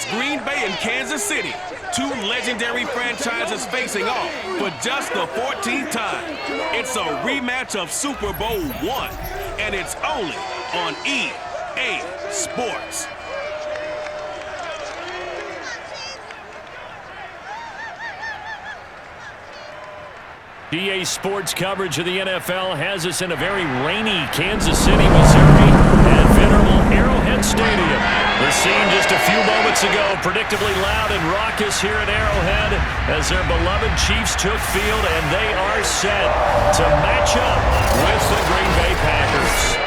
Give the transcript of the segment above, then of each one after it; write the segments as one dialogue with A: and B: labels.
A: It's Green Bay and Kansas City, two legendary franchises facing off for just the 14th time. It's a rematch of Super Bowl I, and it's only on EA Sports.
B: EA Sports coverage of the NFL has us in a very rainy Kansas City, Missouri at venerable Arrowhead Stadium. The scene just a few moments ago, predictably loud and raucous here at Arrowhead as their beloved Chiefs took field, and they are set to match up with the Green Bay Packers.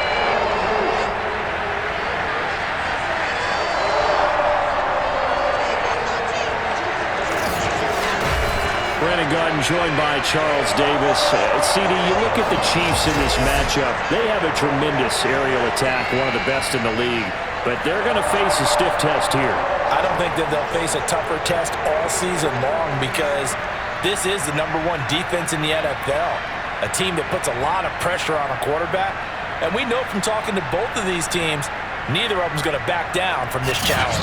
B: Brandon Garden joined by Charles Davis. CD, you look at the Chiefs in this matchup. They have a tremendous aerial attack, one of the best in the league. But they're going to face a stiff test here.
C: I don't think that they'll face a tougher test all season long because this is the #1 defense in the NFL. A team that puts a lot of pressure on a quarterback. And we know from talking to both of these teams, neither of them is going to back down from this challenge.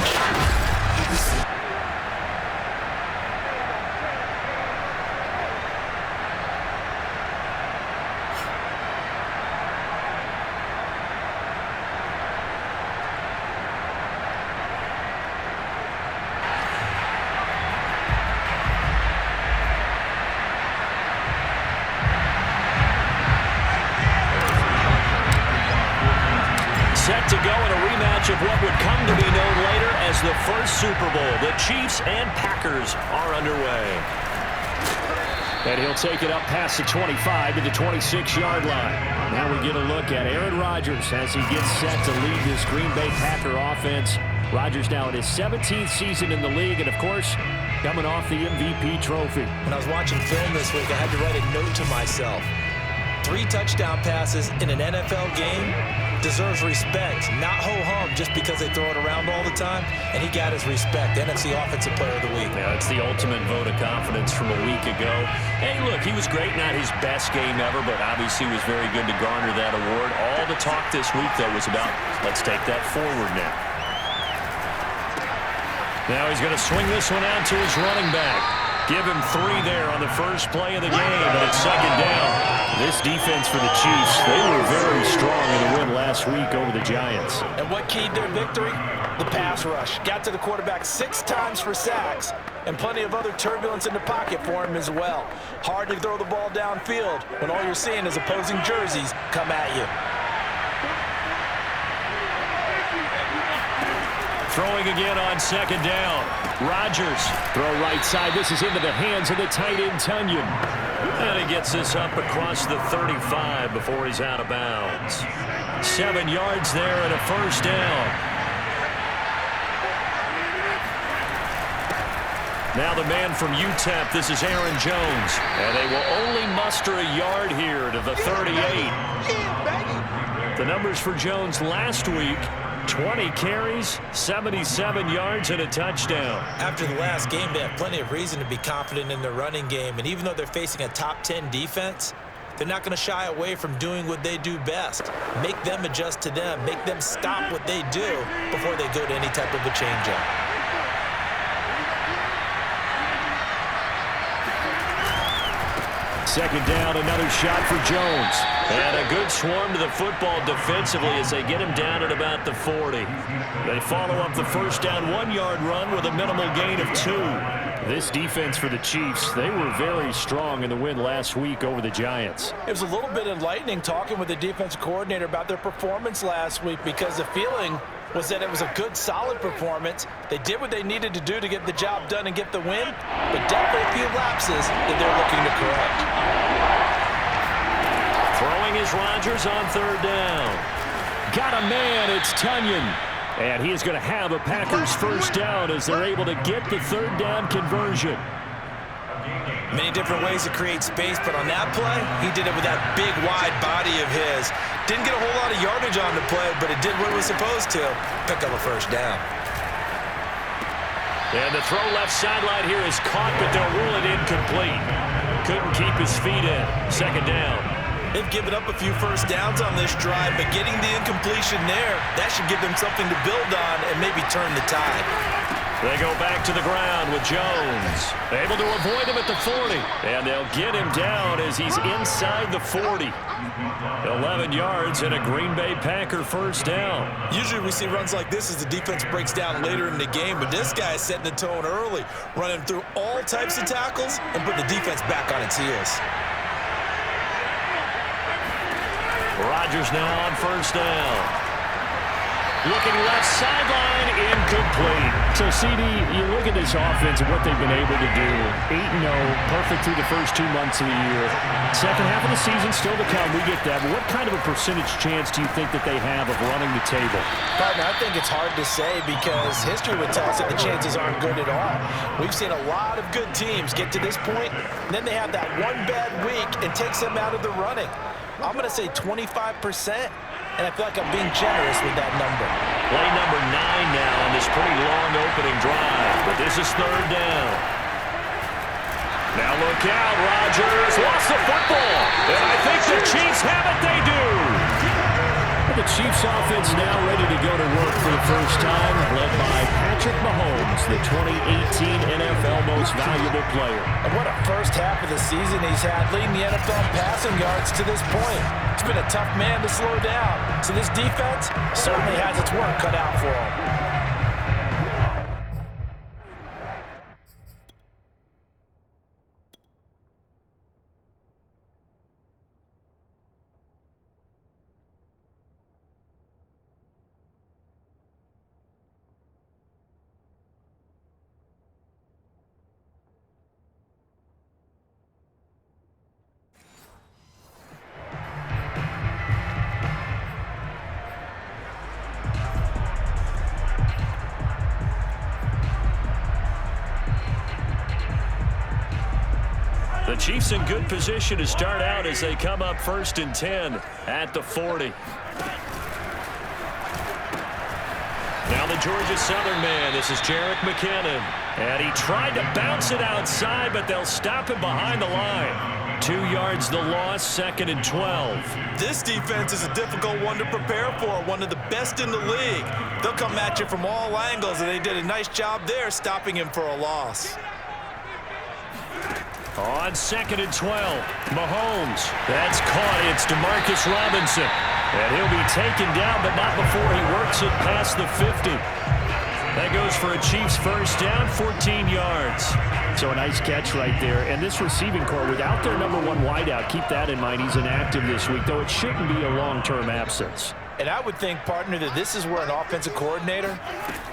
B: Set to go in a rematch of what would come to be known later as the first Super Bowl. The Chiefs and Packers are underway. And he'll take it up past the 25 to the 26-yard line. Now we get a look at Aaron Rodgers as he gets set to lead this Green Bay Packer offense. Rodgers now in his 17th season in the league, and of course, coming off the MVP trophy.
C: When I was watching film this week, I had to write a note to myself. 3 touchdown passes in an NFL game deserves respect, not ho-hum just because they throw it around all the time, and he got his respect. NFC Offensive Player of the Week.
B: Yeah, it's the ultimate vote of confidence from a week ago. Hey, look, he was great, not his best game ever, but obviously was very good to garner that award. All the talk this week, though, was about, let's take that forward now. Now he's going to swing this one out to his running back. Give him 3 there on the first play of the game, and it's second down. This defense for the Chiefs, they were very strong in the win last week over the Giants.
C: And what keyed their victory? The pass rush. Got to the quarterback 6 times for sacks, and plenty of other turbulence in the pocket for him as well. Hard to throw the ball downfield when all you're seeing is opposing jerseys come at you.
B: Throwing again on second down. Rodgers, throw right side. This is into the hands of the tight end, Tunyon. And he gets this up across the 35 before he's out of bounds. 7 yards there and a first down. Now the man from UTEP, this is Aaron Jones. And they will only muster a yard here to the 38. The numbers for Jones last week: 20 carries, 77 yards, and a touchdown.
C: After the last game, they have plenty of reason to be confident in their running game. And even though they're facing a top 10 defense, they're not going to shy away from doing what they do best. Make them adjust to them. Make them stop what they do before they go to any type of a change-up.
B: Second down, another shot for Jones. And a good swarm to the football defensively as they get him down at about the 40. They follow up the first down 1-yard run with a minimal gain of 2. This defense for the Chiefs, they were very strong in the win last week over the Giants.
C: It was a little bit enlightening talking with the defensive coordinator about their performance last week because the feeling was that it was a good, solid performance. They did what they needed to do to get the job done and get the win, but definitely a few lapses that they're looking to correct.
B: Throwing is Rodgers on third down. Got a man, it's Tunyon. And he is going to have a Packers first down as they're able to get the third down conversion.
C: Many different ways to create space, but on that play, he did it with that big, wide body of his. Didn't get a whole lot of yardage on the play, but it did what it was supposed to. Pick up a first down.
B: And the throw left sideline here is caught, but they'll rule it incomplete. Couldn't keep his feet in. Second down.
C: They've given up a few first downs on this drive, but getting the incompletion there, that should give them something to build on and maybe turn the tide.
B: They go back to the ground with Jones. Able to avoid him at the 40. And they'll get him down as he's inside the 40. 11 yards and a Green Bay Packer first down.
C: Usually we see runs like this as the defense breaks down later in the game, but this guy is setting the tone early, running through all types of tackles and put the defense back on its heels.
B: Rodgers now on first down. Looking left sideline, incomplete. So, CD, you look at this offense and what they've been able to do. 8-0, perfect through the first 2 months of the year. Second half of the season still to come. We get that. But what kind of a percentage chance do you think that they have of running the table?
C: Partner, I think it's hard to say because history would tell us that the chances aren't good at all. We've seen a lot of good teams get to this point, and then they have that one bad week and takes them out of the running. I'm going to say 25%. And I feel like I'm being generous with that number.
B: Play number 9 now on this pretty long opening drive. But this is third down. Now look out, Rodgers lost the football. And I think the Chiefs have it, they do. The Chiefs offense now ready to go to work for the first time, led by Patrick Mahomes, the 2018 NFL Most Valuable Player.
C: And what a first half of the season he's had, leading the NFL in passing yards to this point. It's been a tough man to slow down. So this defense certainly has its work cut out for him.
B: The Chiefs in good position to start out as they come up 1st and 10 at the 40. Now the Georgia Southern man. This is Mckinnon. And he tried to bounce it outside, but they'll stop him behind the line. 2 yards the loss, 2nd and 12.
C: This defense is a difficult one to prepare for, one of the best in the league. They'll come at you from all angles, and they did a nice job there stopping him for a loss.
B: On 2nd and 12, Mahomes. That's caught. It's DeMarcus Robinson. And he'll be taken down, but not before he works it past the 50. That goes for a Chiefs first down, 14 yards. So a nice catch right there. And this receiving core, without their number 1 wideout, keep that in mind. He's inactive this week, though it shouldn't be a long-term absence.
C: And I would think, partner, that this is where an offensive coordinator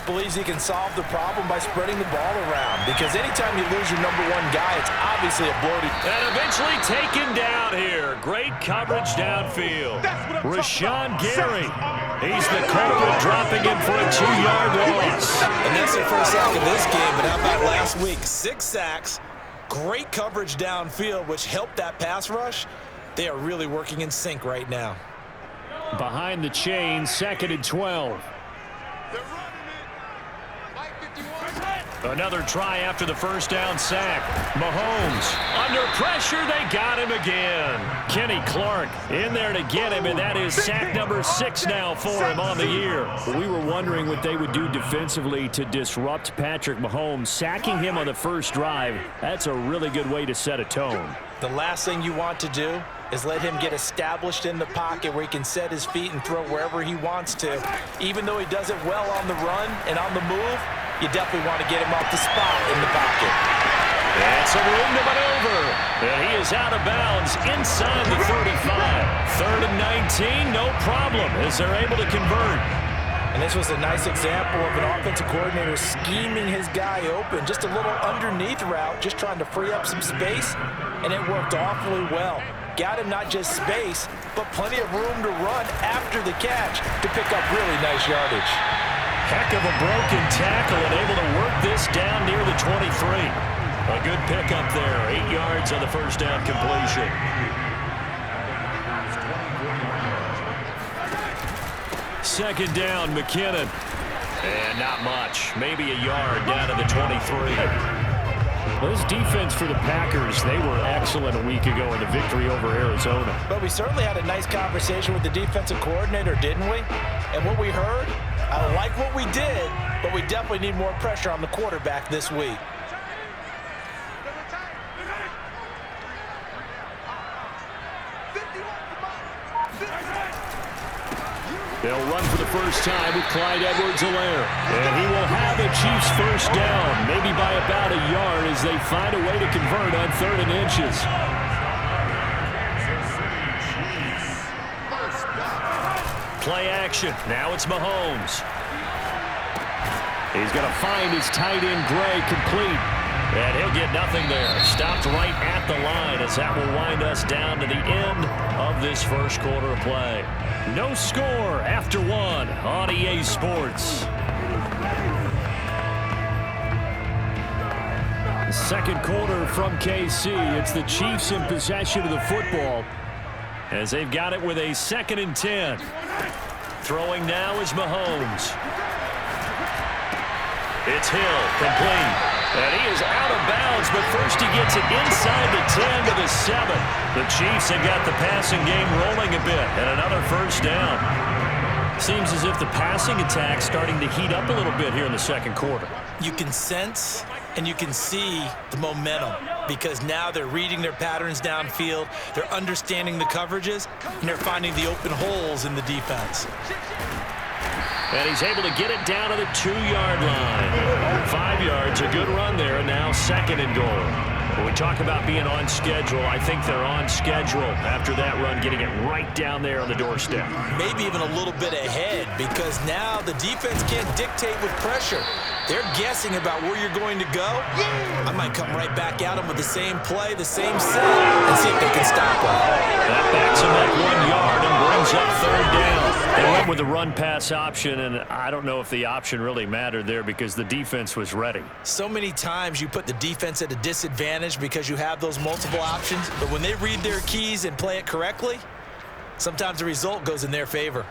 C: believes he can solve the problem by spreading the ball around. Because anytime you lose your number 1 guy, it's obviously a bloated.
B: And eventually taken down here. Great coverage downfield. Rashawn Gary. He's the culprit, dropping him for a 2-yard loss.
C: And that's their first sack of this game. But how about last week? 6 sacks, great coverage downfield, which helped that pass rush. They are really working in sync right now.
B: Behind the chain, 2nd and 12. Another try after the first down sack. Mahomes under pressure. They got him again. Kenny Clark in there to get him, and that is sack number 6 now for him on the year. We were wondering what they would do defensively to disrupt Patrick Mahomes. Sacking him on the first drive, that's a really good way to set a tone.
C: The last thing you want to do is let him get established in the pocket where he can set his feet and throw wherever he wants to. Even though he does it well on the run and on the move, you definitely want to get him off the spot in the pocket.
B: That's a room to maneuver. And he is out of bounds inside the 35. 3rd and 19, no problem, as they're able to convert.
C: And this was a nice example of an offensive coordinator scheming his guy open. Just a little underneath route, just trying to free up some space, and it worked awfully well. Got him not just space, but plenty of room to run after the catch to pick up really nice yardage.
B: Heck of a broken tackle and able to work this down near the 23. A good pickup there, 8 yards on the first down completion. Second down, Mckinnon. And not much, maybe a yard down to the 23. Well, this defense for the Packers, they were excellent a week ago in the victory over Arizona.
C: But we certainly had a nice conversation with the defensive coordinator, didn't we? And what we heard, I like what we did, but we definitely need more pressure on the quarterback this week.
B: They'll run for the first time with Clyde Edwards-Helaire. And he will have the Chiefs first down, maybe by about a yard as they find a way to convert on 3rd and inches. Play action. Now it's Mahomes. He's going to find his tight end, Gray, complete. And he'll get nothing there. Stopped right at the line as that will wind us down to the end of this first quarter of play. No score after 1 on EA Sports. The second quarter from KC. It's the Chiefs in possession of the football as they've got it with a 2nd and 10. Throwing now is Mahomes. It's Hill, complete. And he is out of bounds, but first he gets it inside the 10 to the 7. The Chiefs have got the passing game rolling a bit, and another first down. Seems as if the passing attack's starting to heat up a little bit here in the second quarter.
C: You can sense and you can see the momentum because now they're reading their patterns downfield, they're understanding the coverages, and they're finding the open holes in the defense.
B: And he's able to get it down to the 2-yard line. 5 yards, a good run there, and now 2nd and goal. When we talk about being on schedule, I think they're on schedule after that run, getting it right down there on the doorstep.
C: Maybe even a little bit ahead because now the defense can't dictate with pressure. They're guessing about where you're going to go. I might come right back at them with the same play, the same set, and see if they can stop them.
B: That backs them up 1 yard and brings up 3rd down. They went with the run-pass option, and I don't know if the option really mattered there because the defense was ready.
C: So many times you put the defense at a disadvantage because you have those multiple options, but when they read their keys and play it correctly, sometimes the result goes in their favor.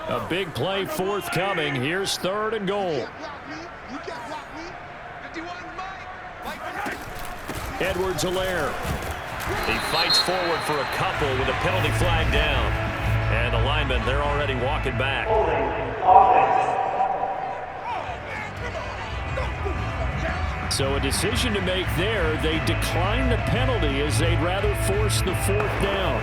B: A big play forthcoming. Here's 3rd and goal. Edwards-Helaire. He fights forward for a couple with a penalty flag down. And the linemen, they're already walking back. So a decision to make there. They decline the penalty as they'd rather force the 4th down.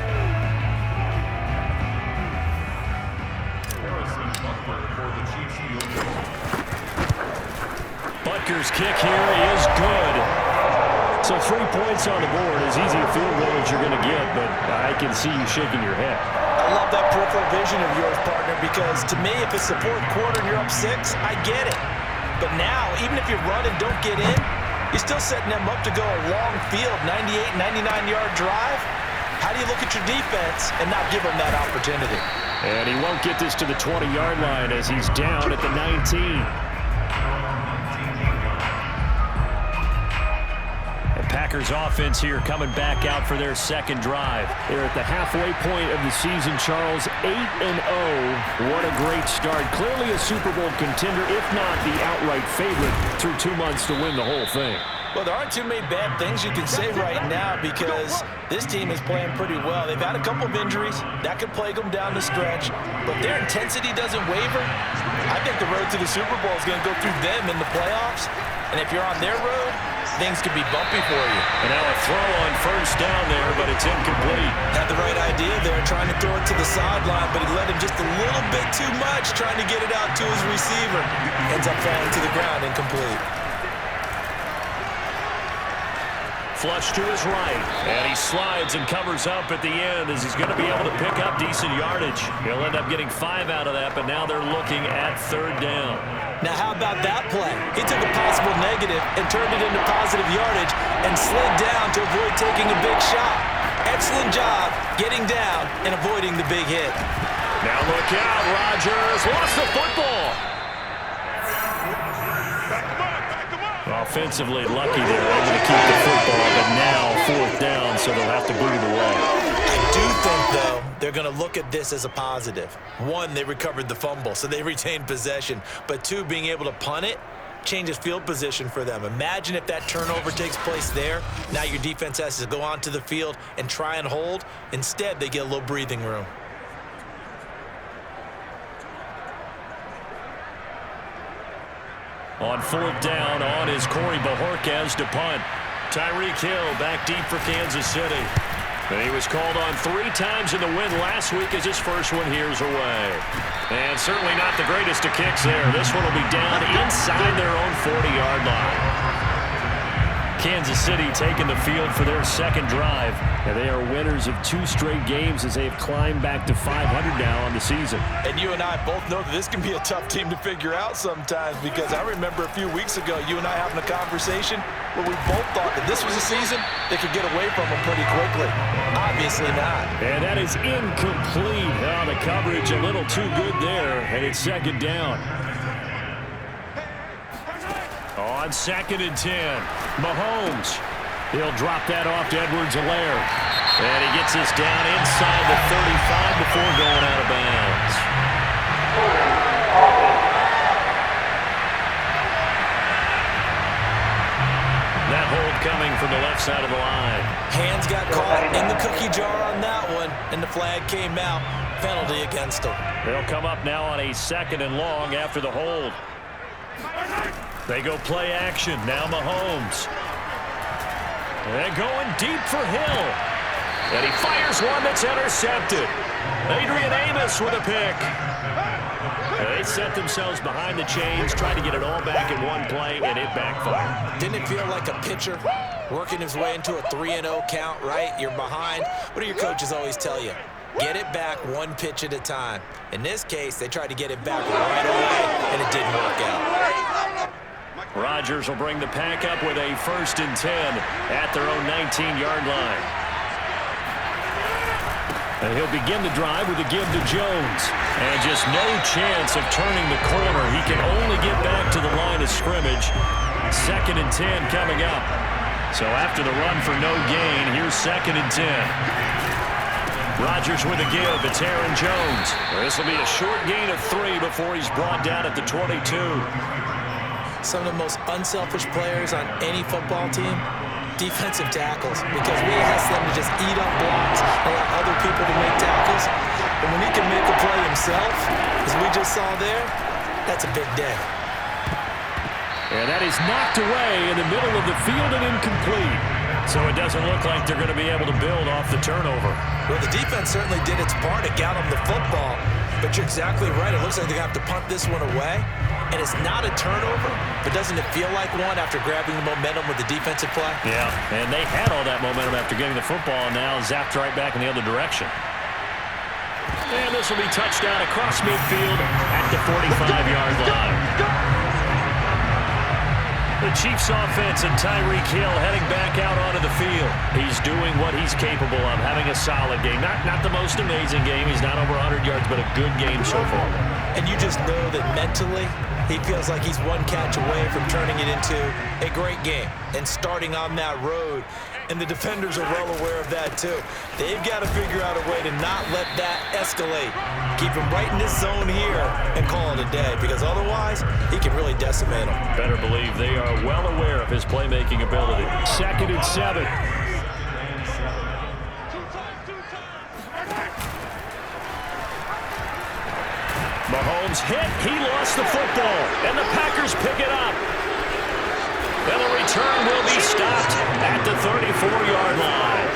B: Butker's kick here is good. So 3 points on the board, as easy a field goal as you're going to get, but I can see you shaking your head.
C: I love that peripheral vision of yours, partner, because to me, if it's the 4th quarter and you're up 6, I get it. But now, even if you run and don't get in, you're still setting them up to go a long field, 98, 99-yard drive. How do you look at your defense and not give them that opportunity?
B: And he won't get this to the 20-yard line as he's down at the 19. Packers offense here coming back out for their 2nd drive. They're at the halfway point of the season, Charles, 8-0. What a great start. Clearly a Super Bowl contender, if not the outright favorite, through 2 months to win the whole thing.
C: Well, there aren't too many bad things you can say right now because this team is playing pretty well. They've had a couple of injuries. That could plague them down the stretch. But their intensity doesn't waver. I think the road to the Super Bowl is going to go through them in the playoffs. And if you're on their road, things could be bumpy for you.
B: And now a throw on 1st down there, but it's incomplete.
C: Had the right idea there, trying to throw it to the sideline, but he let him just a little bit too much, trying to get it out to his receiver. Ends up falling to the ground, incomplete.
B: Flush to his right, and he slides and covers up at the end as he's going to be able to pick up decent yardage. He'll end up getting 5 out of that, but now they're looking at 3rd down.
C: Now, how about that play? He took a possible negative and turned it into positive yardage and slid down to avoid taking a big shot. Excellent job getting down and avoiding the big hit.
B: Now look out, Rodgers lost the football. Offensively lucky they're able to keep the football, but now 4th down, so they'll have to boot it away.
C: I do think, though, they're going to look at this as a positive. 1, they recovered the fumble, so they retained possession. But 2, being able to punt it changes field position for them. Imagine if that turnover takes place there. Now your defense has to go onto the field and try and hold. Instead, they get a little breathing room.
B: On 4th down, on is Corey Bojorquez to punt. Tyreek Hill back deep for Kansas City. And he was called on 3 times in the win last week as his first one here's away. And certainly not the greatest of kicks there. This one will be down inside their own 40-yard line. Kansas City taking the field for their second drive. And they are winners of 2 straight games as they've climbed back to 500 now on the season.
C: And you and I both know that this can be a tough team to figure out sometimes, because I remember a few weeks ago you and I having a conversation where we both thought that this was a season they could get away from them pretty quickly. Obviously not.
B: And that is incomplete. Oh, the coverage a little too good there, and it's 2nd down. On 2nd and 10, Mahomes. He'll drop that off to Edwards-Helaire. And he gets this down inside the 35 before going out of bounds. That hold coming from the left side of the line.
C: Hands got caught in the cookie jar on that one, and the flag came out. Penalty against them.
B: They'll come up now on a 2nd and long after the hold. They go play action. Now Mahomes. They're going deep for Hill. And he fires one that's intercepted. Adrian Amos with a pick. They set themselves behind the chains, trying to get it all back in one play, and it backfired.
C: Didn't it feel like a pitcher working his way into a 3-0 count, right? You're behind. What do your coaches always tell you? Get it back 1 pitch at a time. In this case, they tried to get it back right away, and it didn't work out.
B: Rodgers will bring the pack up with a 1st and 10 at their own 19-yard line. And he'll begin the drive with a give to Jones. And just no chance of turning the corner. He can only get back to the line of scrimmage. 2nd and 10 coming up. So after the run for no gain, here's 2nd and 10. Rodgers with a give. It's Aaron Jones. This will be a short gain of 3 before he's brought down at the 22.
C: Some of the most unselfish players on any football team, defensive tackles, because we ask them to just eat up blocks, allow other people to make tackles. And when he can make a play himself, as we just saw there, that's a big day.
B: And that is knocked away in the middle of the field and incomplete. So it doesn't look like they're going to be able to build off the turnover.
C: Well, the defense certainly did its part to get them the football, but you're exactly right. It looks like they're going to have to punt this one away. And it's not a turnover, but doesn't it feel like one after grabbing the momentum with the defensive play?
B: Yeah, and they had all that momentum after getting the football, and now zapped right back in the other direction. And this will be touchdown across midfield at the 45-yard line. The Chiefs offense and Tyreek Hill heading back out onto the field. He's doing what he's capable of, having a solid game. Not the most amazing game. He's not over 100 yards, but a good game so far.
C: And you just know that mentally, he feels like he's 1 catch away from turning it into a great game and starting on that road. And the defenders are well aware of that, too. They've got to figure out a way to not let that escalate. Keep him right in this zone here and call it a day, because otherwise, he can really decimate them.
B: Better believe they are well aware of his playmaking ability. 2nd and 7. Mahomes hit. He lost the football, and the Packers pick it up. And the return will be stopped at the 34-yard line.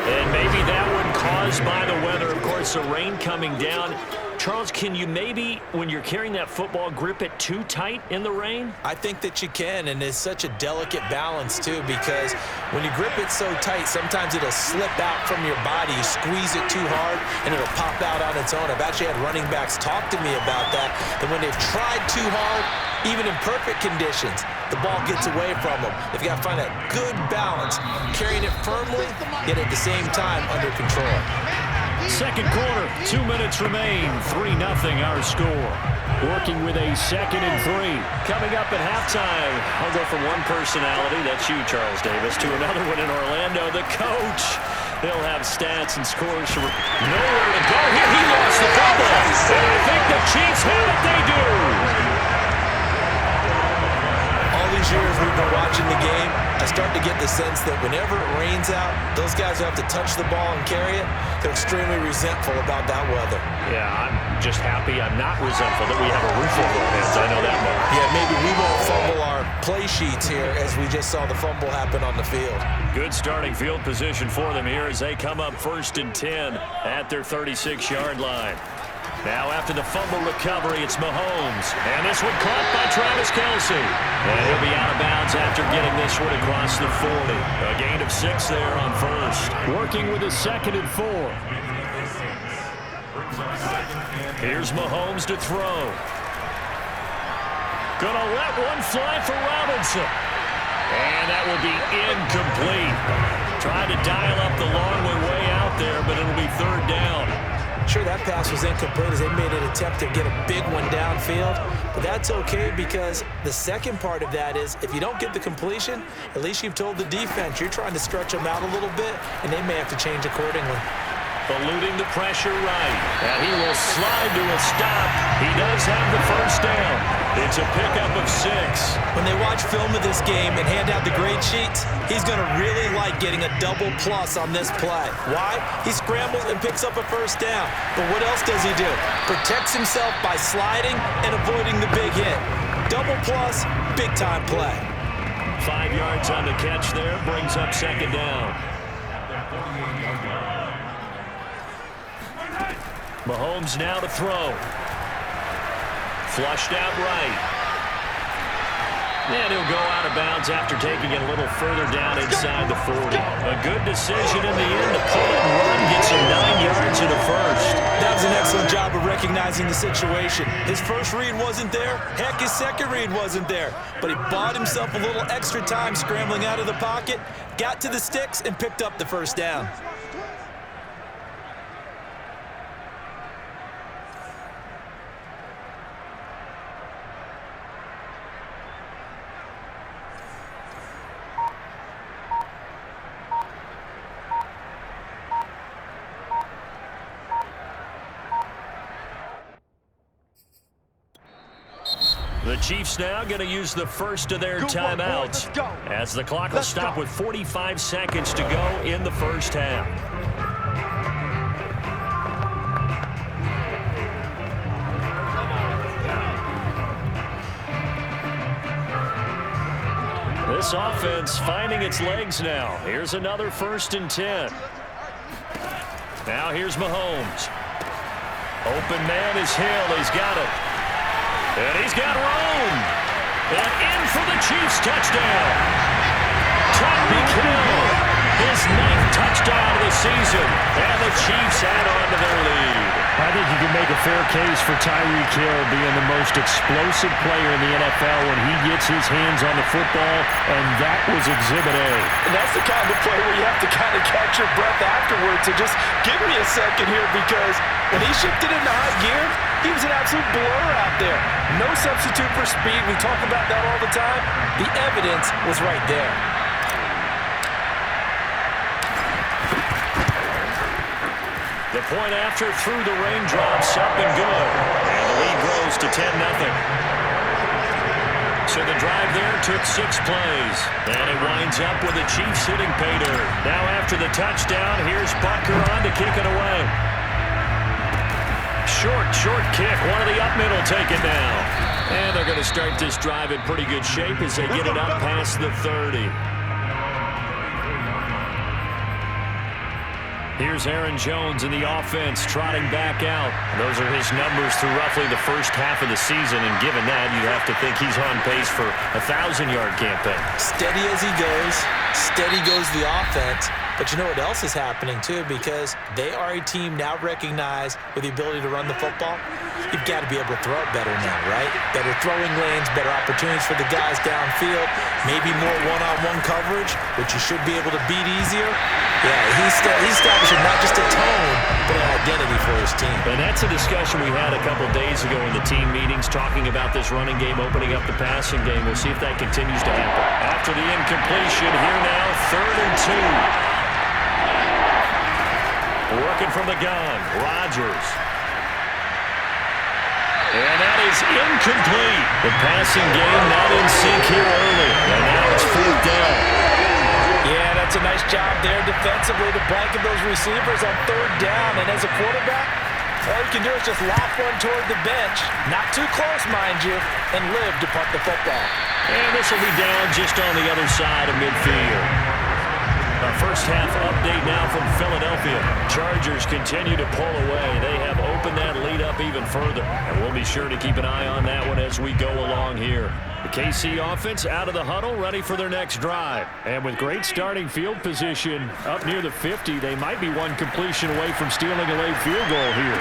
B: And maybe that one caused by the weather. Of course, the rain coming down. Charles, can you maybe, when you're carrying that football, grip it too tight in the rain?
C: I think that you can, and it's such a delicate balance, too, because when you grip it so tight, sometimes it'll slip out from your body. You squeeze it too hard, and it'll pop out on its own. I've actually had running backs talk to me about that when they've tried too hard, even in perfect conditions, the ball gets away from them. They've got to find that good balance, carrying it firmly, yet at the same time under control.
B: Second quarter, 2 minutes remain, 3-0 our score. Working with a 2nd and 3. Coming up at halftime, I'll go from one personality, that's you, Charles Davis, to another one in Orlando, the coach. He'll have stats and scores from nowhere to go. Here he lost the football. And I think the Chiefs have it, they do.
C: All these years we've been watching the game, I start to get the sense that whenever it rains out, those guys who have to touch the ball and carry it, they're extremely resentful about that weather.
B: Yeah, I'm just happy I'm not resentful that we have a roof over our heads. I know that much.
C: Yeah, maybe we won't fumble our play sheets here as we just saw the fumble happen on the field.
B: Good starting field position for them here as they come up 1st and 10 at their 36-yard line. Now after the fumble recovery, it's Mahomes. And this one caught by Travis Kelce. And he'll be out of bounds after getting this one across the 40. A gain of 6 there on first. Working with a 2nd and 4. Here's Mahomes to throw. Gonna let one fly for Robinson. And that will be incomplete. Trying to dial up the long way out there, but it'll be 3rd down.
C: Sure, that pass was incomplete as they made an attempt to get a big one downfield, but that's okay because the second part of that is if you don't get the completion, at least you've told the defense you're trying to stretch them out a little bit, and they may have to change accordingly.
B: Eluding the pressure right, and he will slide to a stop. He does have the 1st down. It's a pickup of 6.
C: When they watch film of this game and hand out the grade sheets, he's going to really like getting a double plus on this play. Why? He scrambles and picks up a 1st down. But what else does he do? Protects himself by sliding and avoiding the big hit. Double plus, big-time play.
B: 5 yards on the catch there, brings up 2nd down. Mahomes now to throw. Flushed out right. And he'll go out of bounds after taking it a little further down inside the 40. A good decision in the end to pull it and run. Gets him 9 yards in the 1st.
C: That was an excellent job of recognizing the situation. His first read wasn't there. Heck, his second read wasn't there. But he bought himself a little extra time scrambling out of the pocket, got to the sticks, and picked up the 1st down.
B: The Chiefs now going to use the first of their timeouts as the clock will stop with 45 seconds to go in the 1st half. This offense finding its legs now. Here's another 1st and 10. Now here's Mahomes. Open man is Hill. He's got it. And he's got room. And in for the Chiefs touchdown. Mckinnon, his 9th touchdown of the season. And the Chiefs add on to their lead. I think you can make a fair case for Tyreek Hill being the most explosive player in the NFL when he gets his hands on the football, and that was Exhibit A.
C: And that's the kind of play where you have to kind of catch your breath afterwards. So just give me a second here because when he shifted into high gear, he was an absolute blur out there. No substitute for speed. We talk about that all the time. The evidence was right there.
B: The point after through the raindrops, up and good. And the lead grows to 10-0. So the drive there took 6 plays. And it winds up with the Chiefs hitting pay dirt. Now after the touchdown, here's Butker on to kick it away. Short kick. One of the up middle taken down. And they're going to start this drive in pretty good shape as they get it up past the 30. Here's Aaron Jones in the offense trotting back out. Those are his numbers through roughly the first half of the season, and given that, you'd have to think he's on pace for a 1,000-yard campaign.
C: Steady as he goes, steady goes the offense. But you know what else is happening, too, because they are a team now recognized with the ability to run the football. You've got to be able to throw it better now, right? Better throwing lanes, better opportunities for the guys downfield, maybe more one-on-one coverage, which you should be able to beat easier. Yeah, he's establishing not just a tone, but an identity for his team.
B: And that's a discussion we had a couple days ago in the team meetings, talking about this running game, opening up the passing game. We'll see if that continues to happen. After the incompletion, here now, 3rd and 2. Working from the gun, Rodgers. And that is is incomplete. The passing game not in sync here early, and now it's 4th down.
C: Yeah, that's a nice job there defensively to blanket those receivers on 3rd down. And as a quarterback, all you can do is just loft one toward the bench, not too close, mind you, and live to punt the football.
B: And this will be down just on the other side of midfield. Our first half update now from Philadelphia. Chargers continue to pull away. They have opened that lead up even further. And we'll be sure to keep an eye on that one as we go along here. The KC offense out of the huddle, ready for their next drive. And with great starting field position up near the 50, they might be one completion away from stealing a late field goal here.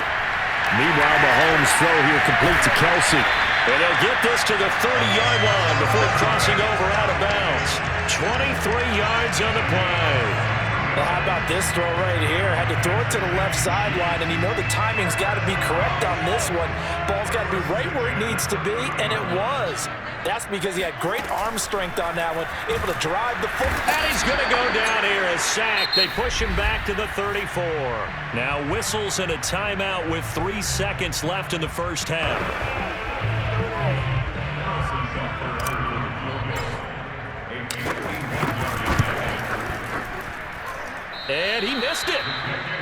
B: Meanwhile, Mahomes' throw here complete to Kelsey. And they'll get this to the 30-yard line before crossing over out of bounds. 23 yards on the play.
C: Well, how about this throw right here? Had to throw it to the left sideline, and you know the timing's got to be correct on this one. Ball's got to be right where it needs to be, and it was. That's because he had great arm strength on that one, able to drive the football.
B: And he's going to go down here, a sack. They push him back to the 34. Now whistles and a timeout with 3 seconds left in the first half. And he missed it.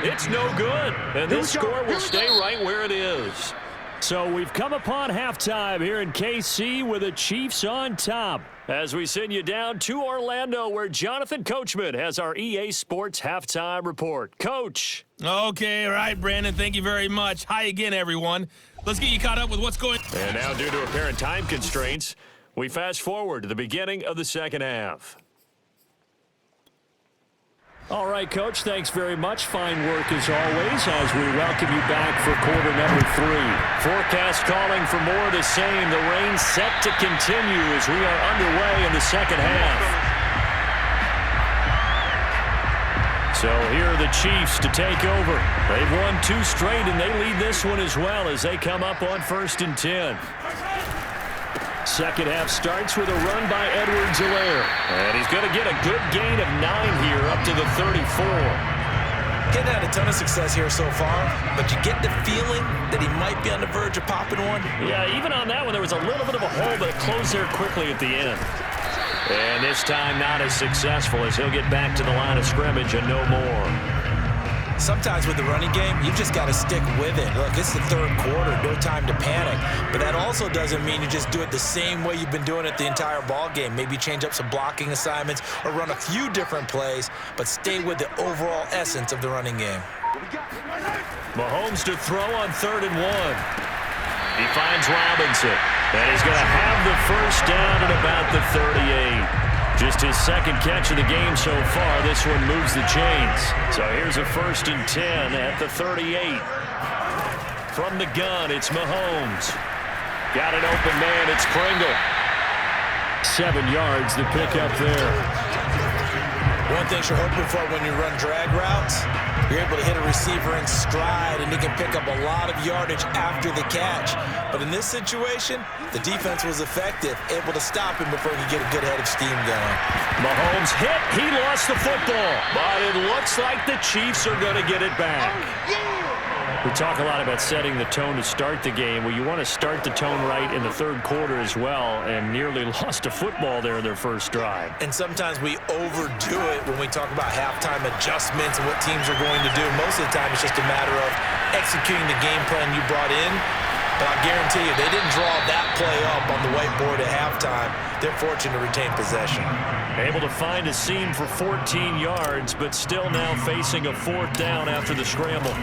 B: It's no good. And this score will stay right where it is. So we've come upon halftime here in KC with the Chiefs on top. As we send you down to Orlando, where Jonathan Coachman has our EA Sports halftime report. Coach.
D: Okay, all right, Brandon. Thank you very much. Hi again, everyone. Let's get you caught up with what's going on.
B: And now, due to apparent time constraints, we fast forward to the beginning of the second half. All right, Coach, thanks very much. Fine work as always as we welcome you back for quarter number 3. Forecast calling for more of the same. The rain set to continue as we are underway in the second half. So here are the Chiefs to take over. They've won 2 straight, and they lead this one as well as they come up on 1st and 10. Second half starts with a run by Edwards-Helaire. And he's going to get a good gain of 9 here up to the 34.
C: Hadn't had a ton of success here so far, but you get the feeling that he might be on the verge of popping one.
B: Yeah, even on that one, there was a little bit of a hole, but it closed there quickly at the end. And this time not as successful as he'll get back to the line of scrimmage and no more.
C: Sometimes with the running game, you've just got to stick with it. Look, it's the 3rd quarter, no time to panic. But that also doesn't mean you just do it the same way you've been doing it the entire ball game. Maybe change up some blocking assignments or run a few different plays, but stay with the overall essence of the running game.
B: Mahomes to throw on 3rd and 1. He finds Robinson, and he's going to have the first down at about the 38. Just his 2nd catch of the game so far. This one moves the chains. So here's a 1st and 10 at the 38. From the gun, it's Mahomes. Got an open man, it's Pringle. 7 yards to pick up there.
C: One thing you're hoping for when you run drag routes, you're able to hit a receiver in stride, and he can pick up a lot of yardage after the catch. But in this situation, the defense was effective, able to stop him before he could get a good head of steam going.
B: Mahomes hit. He lost the football. But it looks like the Chiefs are going to get it back. We talk a lot about setting the tone to start the game. Well, you want to start the tone right in the 3rd quarter as well, and nearly lost a football there in their first drive.
C: And sometimes we overdo it when we talk about halftime adjustments and what teams are going to do. Most of the time, it's just a matter of executing the game plan you brought in. But I guarantee you, they didn't draw that play up on the whiteboard at halftime. They're fortunate to retain possession.
B: Able to find a seam for 14 yards, but still now facing a 4th down after the scramble.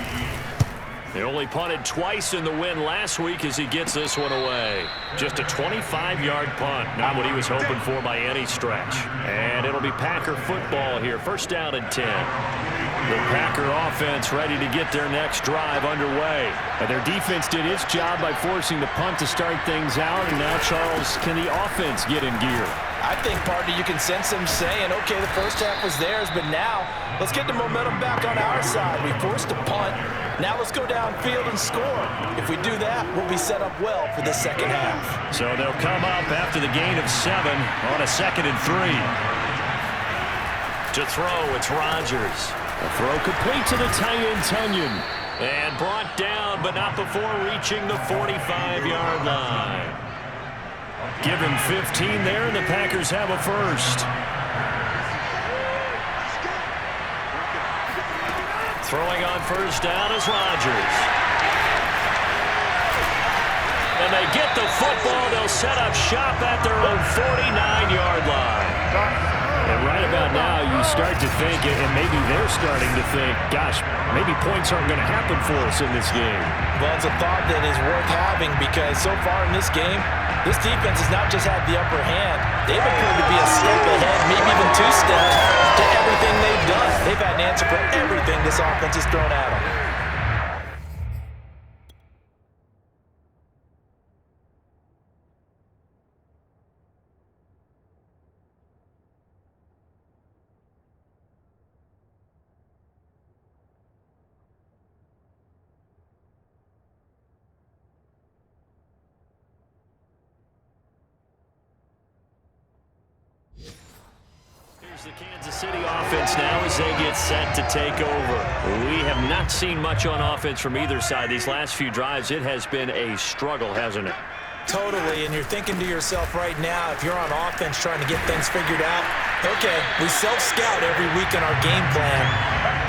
B: He only punted twice in the win last week as he gets this one away. Just a 25-yard punt. Not what he was hoping for by any stretch. And it'll be Packer football here. 1st down and 10. The Packer offense ready to get their next drive underway. And their defense did its job by forcing the punt to start things out. And now, Charles, can the offense get in gear?
C: I think, partner, you can sense them saying, okay, the first half was theirs, but now let's get the momentum back on our side. We forced a punt. Now let's go downfield and score. If we do that, we'll be set up well for the second half.
B: So they'll come up after the gain of 7 on a 2nd and 3. To throw, it's Rodgers. A throw complete to the tight end, Tunyon. And brought down, but not before reaching the 45-yard line. Give him 15 there, and the Packers have a first. Throwing on first down is Rodgers. And they get the football. They'll set up shop at their own 49-yard line. And right about now, you start to think, and maybe they're starting to think, gosh, maybe points aren't going to happen for us in this game.
C: Well, it's a thought that is worth having because so far in this game, this defense has not just had the upper hand. They've appeared to be a step ahead, maybe even 2 steps, to everything they've done. They've had an answer for everything this offense has thrown at them.
B: The Kansas City offense now as they get set to take over. We have not seen much on offense from either side. These last few drives, it has been a struggle, hasn't it?
C: Totally, and you're thinking to yourself right now, if you're on offense trying to get things figured out, okay, we self-scout every week in our game plan.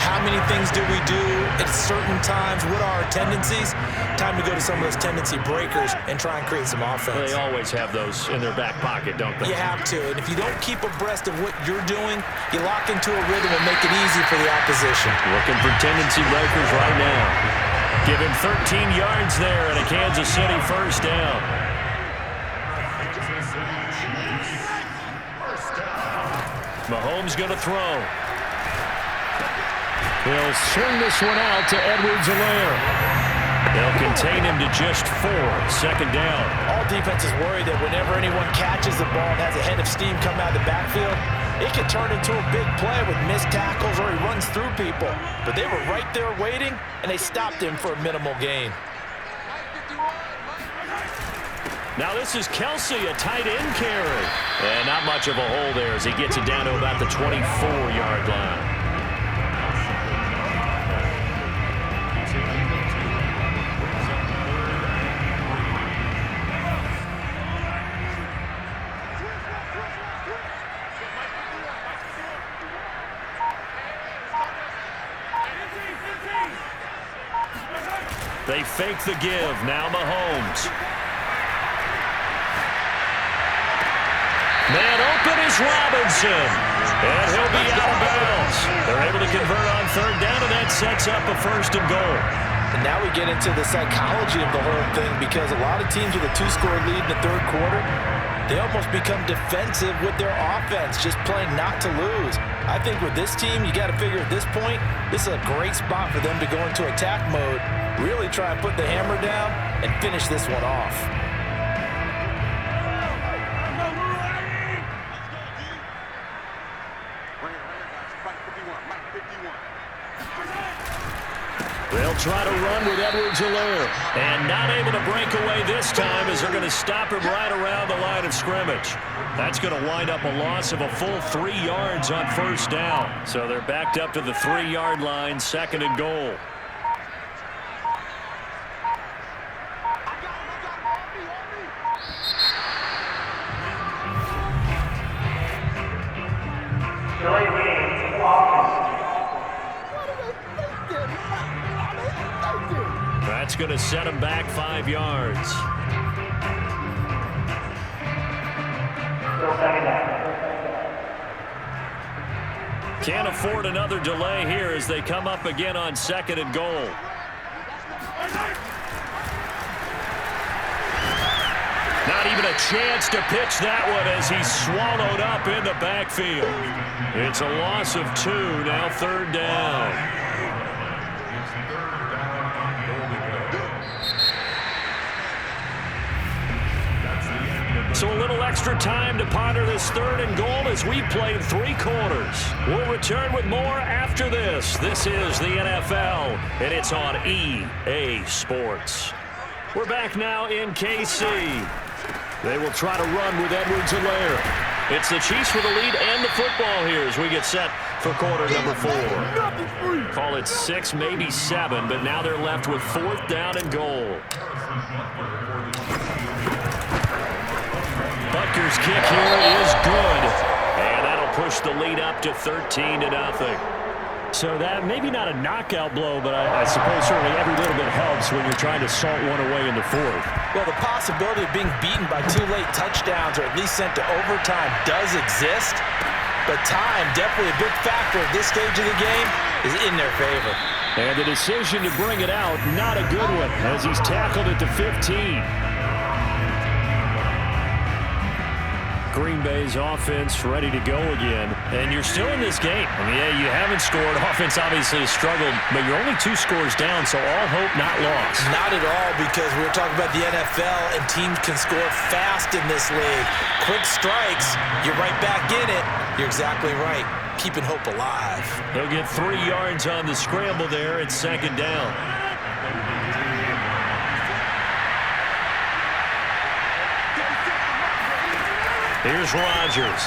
C: How many things do we do at certain times? What are our tendencies? Time to go to some of those tendency breakers and try and create some offense.
B: They always have those in their back pocket, don't they?
C: You have to, and if you don't keep abreast of what you're doing, you lock into a rhythm and make it easy for the opposition.
B: Looking for tendency breakers right now. Give him 13 yards there and a Kansas City first down. Mahomes going to throw. He'll swing this one out to Edwards-Helaire. They'll contain him to just 4. Second down.
C: All defenses worry that whenever anyone catches the ball and has a head of steam come out of the backfield, it can turn into a big play with missed tackles or he runs through people. But they were right there waiting, and they stopped him for a minimal gain.
B: Now this is Kelsey, a tight end carry. And not much of a hole there as he gets it down to about the 24-yard line. They fake the give. Now Mahomes. Man open is Robinson. And he'll be out of bounds. They're able to convert on third down, and that sets up a first and goal.
C: And now we get into the psychology of the whole thing because a lot of teams with a 2-score lead in the third quarter, they almost become defensive with their offense, just playing not to lose. I think with this team, you got to figure at this point, this is a great spot for them to go into attack mode, really try and put the hammer down and finish this one off.
B: They'll try to run with Edwards-Helaire. And not able to break away this time as they're going to stop him right around the line of scrimmage. That's going to wind up a loss of a full 3 yards on first down. So they're backed up to the 3-yard line, second and goal. That's going to set him back 5 yards. Can't afford another delay here as they come up again on second and goal. Not even a chance to pitch that one as he's swallowed up in the backfield. It's a loss of 2, now third down. So a little extra time to ponder this third and goal as we played 3 quarters. We'll return with more after this. This is the NFL, and it's on EA Sports. We're back now in KC. They will try to run with Edwards-Helaire. It's the Chiefs with the lead and the football here as we get set for quarter number 4. Call it 6, maybe 7, but now they're left with 4th down and goal. Butker's kick here is good, and that'll push the lead up to 13-0. So that maybe not a knockout blow, but I suppose certainly every little bit helps when you're trying to salt one away in the 4th.
C: Well, the possibility of being beaten by 2 late touchdowns or at least sent to overtime does exist, but time, definitely a big factor at this stage of the game, is in their favor.
B: And the decision to bring it out, not a good one, as he's tackled at the 15. Green Bay's offense ready to go again. And you're still in this game. I mean, yeah, you haven't scored. Offense obviously has struggled, but you're only 2 scores down, so all hope not lost.
C: Not at all, because we were talking about the NFL, and teams can score fast in this league. Quick strikes, you're right back in it. You're exactly right. Keeping hope alive.
B: He'll get 3 yards on the scramble there at 2nd down. Here's Rodgers.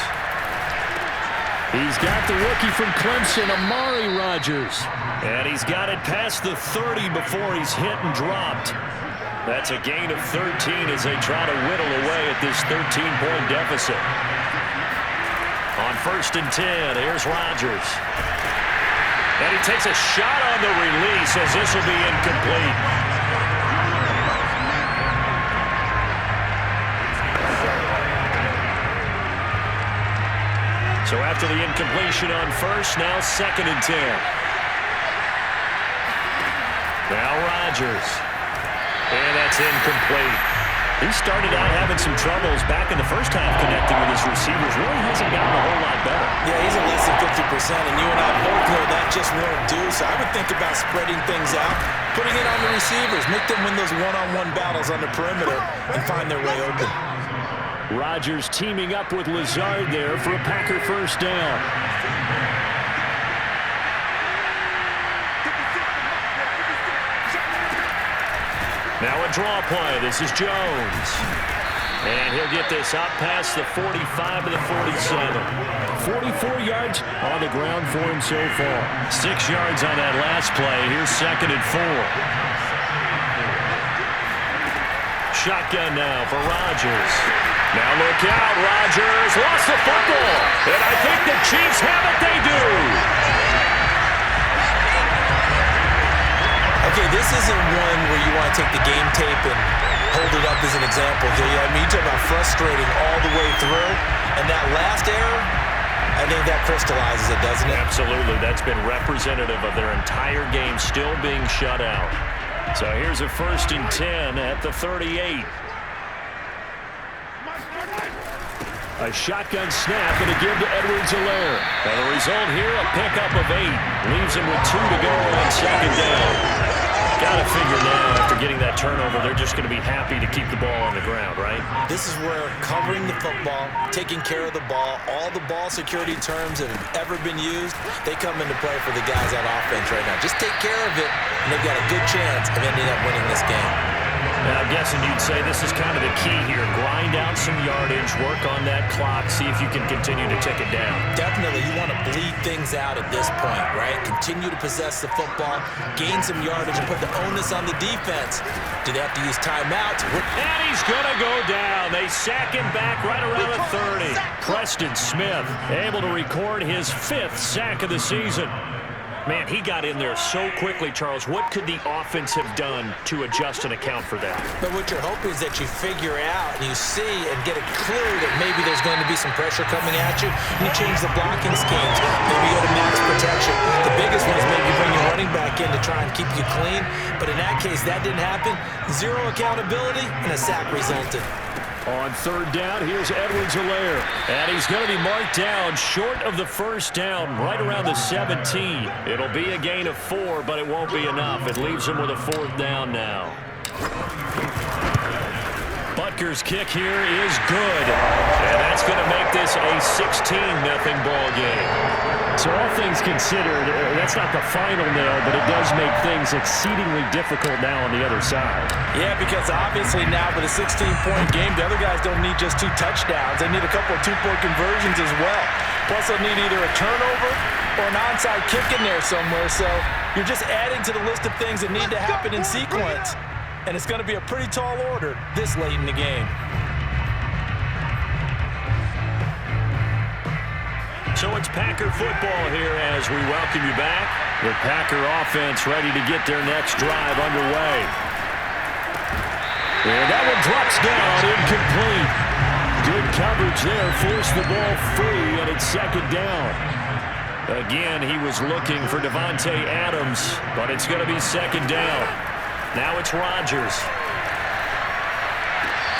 B: He's got the rookie from Clemson, Rodgers. And he's got it past the 30 before he's hit and dropped. That's a gain of 13 as they try to whittle away at this 13-point deficit. On 1st and 10, here's Rodgers. And he takes a shot on the release as this will be incomplete. So after the incompletion on 1st, now 2nd and 10. Now Rodgers. And that's incomplete. He started out having some troubles back in the first half connecting with his receivers. Really hasn't gotten a whole lot better.
C: Yeah, he's at less than 50%, and you and I both know that just won't do. So I would think about spreading things out, putting it on the receivers, make them win those one-on-one battles on the perimeter and find their way open.
B: Rodgers teaming up with Lazard there for a Packer 1st down. Now a draw play. This is Jones. And he'll get this out past the 45 to the 47. 44 yards on the ground for him so far. 6 yards on that last play. Here's 2nd and 4. Shotgun now for Rodgers. Now look out, Rodgers lost the football, and I think the Chiefs have it, they do.
C: Okay, this isn't one where you want to take the game tape and hold it up as an example. I mean, you talk about frustrating all the way through, and that last error, I think that crystallizes it, doesn't it?
B: Absolutely, that's been representative of their entire game still being shut out. So here's a 1st and 10 at the 38. A shotgun snap and a give to Edwards-Helaire. And the result here, a pickup of 8. Leaves him with 2 to go on 2nd down. Got to figure now, after getting that turnover, they're just going to be happy to keep the ball on the ground, right?
C: This is where covering the football, taking care of the ball, all the ball security terms that have ever been used, they come into play for the guys on offense right now. Just take care of it, and they've got a good chance of ending up winning this game.
B: And I'm guessing you'd say this is kind of the key here. Grind out some yardage, work on that clock, see if you can continue to tick it down.
C: Definitely, you want to bleed things out at this point, right? Continue to possess the football, gain some yardage, and put the onus on the defense. Do they have to use timeouts?
B: And he's going to go down. They sack him back right around the 30. Preston Smith able to record his 5th sack of the season. Man, he got in there so quickly, Charles. What could the offense have done to adjust and account for that?
C: But what you're hoping is that you figure out and you see and get a clue that maybe there's going to be some pressure coming at you. You change the blocking schemes. Maybe go to max protection. The biggest one is maybe bring your running back in to try and keep you clean. But in that case, that didn't happen. 0 accountability, and a sack resulted.
B: On 3rd down, here's Edwards-Helaire. And he's going to be marked down short of the 1st down, right around the 17. It'll be a gain of 4, but it won't be enough. It leaves him with a 4th down now. Butker's kick here is good. And that's going to make this a 16-0 ball game. So all things considered, that's not the final nail, but it does make things exceedingly difficult now on the other side.
C: Yeah, because obviously now with a 16-point game, the other guys don't need just 2 touchdowns. They need a couple of 2-point conversions as well. Plus they'll need either a turnover or an onside kick in there somewhere. So you're just adding to the list of things that need to happen in sequence. And it's going to be a pretty tall order this late in the game.
B: So it's Packer football here as we welcome you back. The Packer offense ready to get their next drive underway. And that one drops down, incomplete. Good coverage there, forced the ball free, and it's second down. Again, he was looking for Davante Adams, but it's going to be second down. Now it's Rodgers.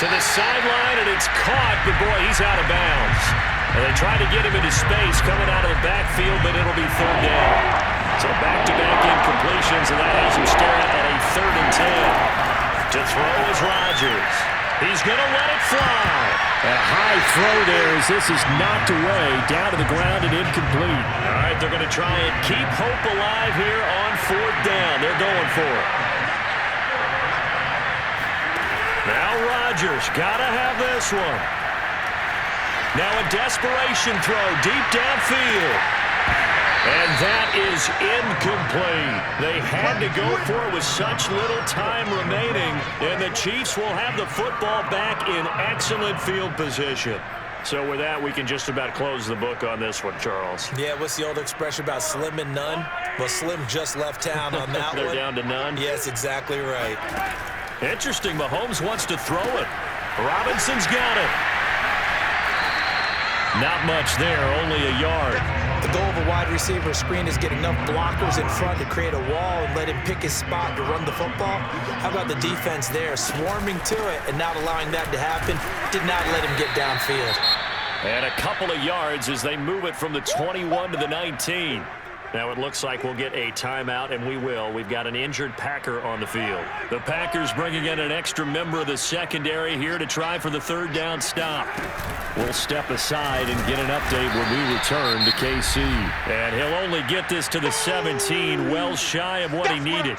B: To the sideline, and it's caught, but boy, he's out of bounds. And they try to get him into space coming out of the backfield, but it'll be third down. So back-to-back incompletions, and that has him staring at a 3rd and 10. To throw is Rodgers. He's going to let it fly. A high throw there as this is knocked away, down to the ground and incomplete. All right, they're going to try and keep hope alive here on 4th down. They're going for it. Now Rodgers, got to have this one. Now a desperation throw deep downfield. And that is incomplete. They had to go for it with such little time remaining. And the Chiefs will have the football back in excellent field position. So with that, we can just about close the book on this one, Charles.
C: Yeah, what's the old expression about slim and none? Well, Slim just left town on that
B: They're
C: one.
B: down to none?
C: Yes, exactly right.
B: Interesting. Mahomes wants to throw it. Robinson's got it. Not much there, only a yard.
C: The goal of a wide receiver screen is get enough blockers in front to create a wall and let him pick his spot to run the football. How about the defense there, swarming to it and not allowing that to happen? Did not let him get downfield.
B: And a couple of yards as they move it from the 21 to the 19. Now it looks like we'll get a timeout, and we will. We've got an injured Packer on the field. The Packers bringing in an extra member of the secondary here to try for the 3rd down stop. We'll step aside and get an update when we return to KC. And he'll only get this to the 17, well shy of what he needed.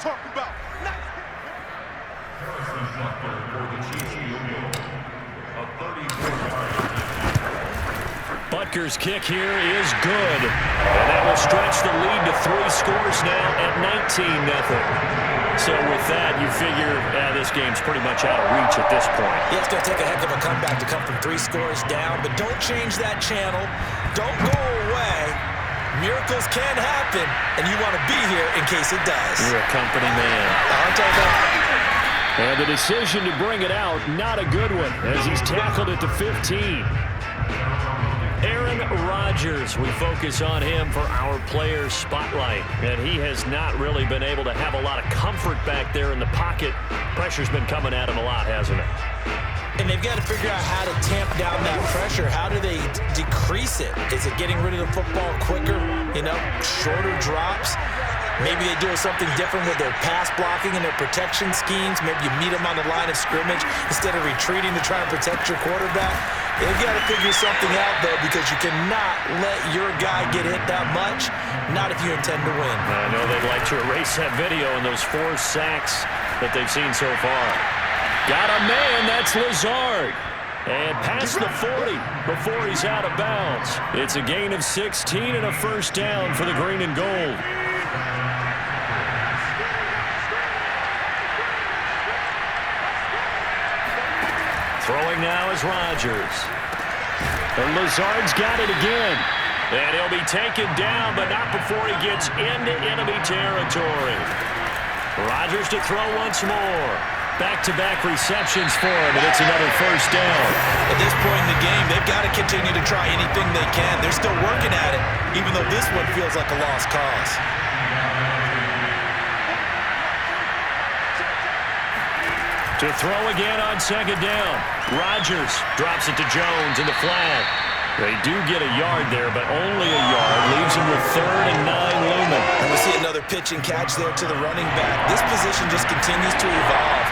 B: Butker's kick here is good. And that will stretch the lead to 3 scores now at 19-0. So with that, you figure this game's pretty much out of reach at this point.
C: Yeah, it's going to take a heck of a comeback to come from 3 scores down, but don't change that channel. Don't go away. Miracles can happen, and you want to be here in case it does.
B: You're a company man.
C: Aren't I though?
B: And the decision to bring it out, not a good one, as he's tackled at the 15. Aaron Rodgers, we focus on him for our player spotlight. And he has not really been able to have a lot of comfort back there in the pocket. Pressure's been coming at him a lot, hasn't it?
C: And they've got to figure out how to tamp down that pressure. How do they decrease it? Is it getting rid of the football quicker? Shorter drops? Maybe they do something different with their pass blocking and their protection schemes. Maybe you meet them on the line of scrimmage instead of retreating to try and protect your quarterback. They've got to figure something out, though, because you cannot let your guy get hit that much, not if you intend to win.
B: I know they'd like to erase that video and those 4 sacks that they've seen so far. Got a man, that's Lazard. And past the 40 before he's out of bounds. It's a gain of 16 and a 1st down for the green and gold. Throwing now is Rodgers. And Lazard's got it again. And he'll be taken down, but not before he gets into enemy territory. Rodgers to throw once more. Back-to-back receptions for him, and it's another 1st down.
C: At this point in the game, they've got to continue to try anything they can. They're still working at it, even though this one feels like a lost cause.
B: To throw again on 2nd down. Rodgers drops it to Jones in the flat. They do get a yard there, but only a yard. Leaves him with 3rd and 9 looming.
C: And we see another pitch and catch there to the running back. This position just continues to evolve.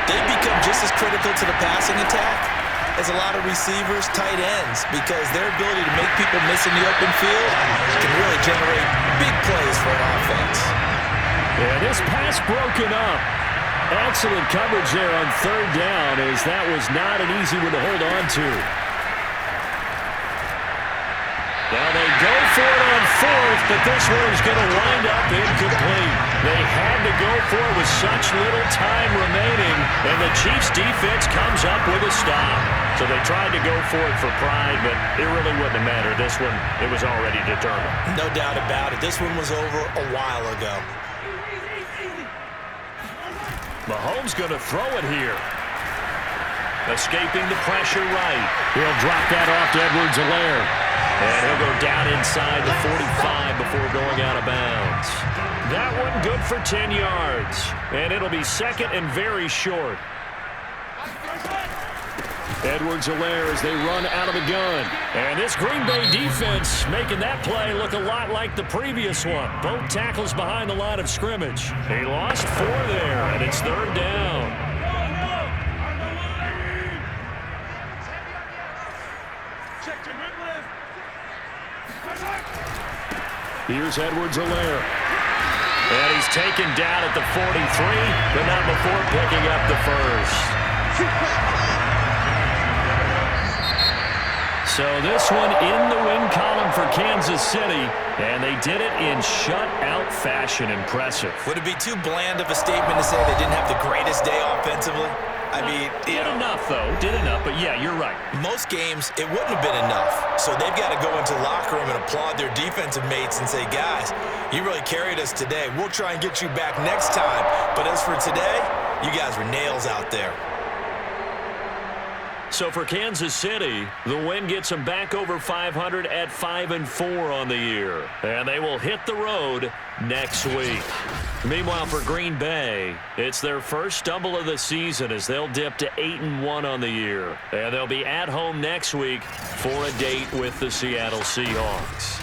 C: They become just as critical to the passing attack as a lot of receivers, tight ends, because their ability to make people miss in the open field can really generate big plays for an offense.
B: Yeah, this pass broken up. Excellent coverage there on 3rd down, as that was not an easy one to hold on to. Now they go for it on fourth, but this one is going to wind up incomplete. They had to go for it with such little time remaining, and the Chiefs' defense comes up with a stop. So they tried to go for it for pride, but it really wouldn't have mattered. This one, it was already determined.
C: No doubt about it. This one was over a while ago.
B: Mahomes going to throw it here. Escaping the pressure right. He'll drop that off to Edwards-Helaire. And he'll go down inside the 45 before going out of bounds. That one good for 10 yards. And it'll be second and very short. Edwards-Helaire as they run out of the gun. And this Green Bay defense making that play look a lot like the previous one. Both tackles behind the line of scrimmage. He lost 4 there, and it's third down. Here's Edwards-Helaire. And he's taken down at the 43, but not before picking up the first. So this one in the win column for Kansas City, and they did it in shutout fashion. Impressive.
C: Would it be too bland of a statement to say they didn't have the greatest day offensively? I mean,
B: did enough, though. Did enough, but yeah, you're right.
C: Most games, it wouldn't have been enough. So they've got to go into the locker room and applaud their defensive mates and say, guys, you really carried us today. We'll try and get you back next time. But as for today, you guys were nails out there.
B: So for Kansas City, the win gets them back over 500 at 5-4 on the year. And they will hit the road next week. Meanwhile, for Green Bay, it's their first stumble of the season as they'll dip to 8-1 on the year. And they'll be at home next week for a date with the Seattle Seahawks.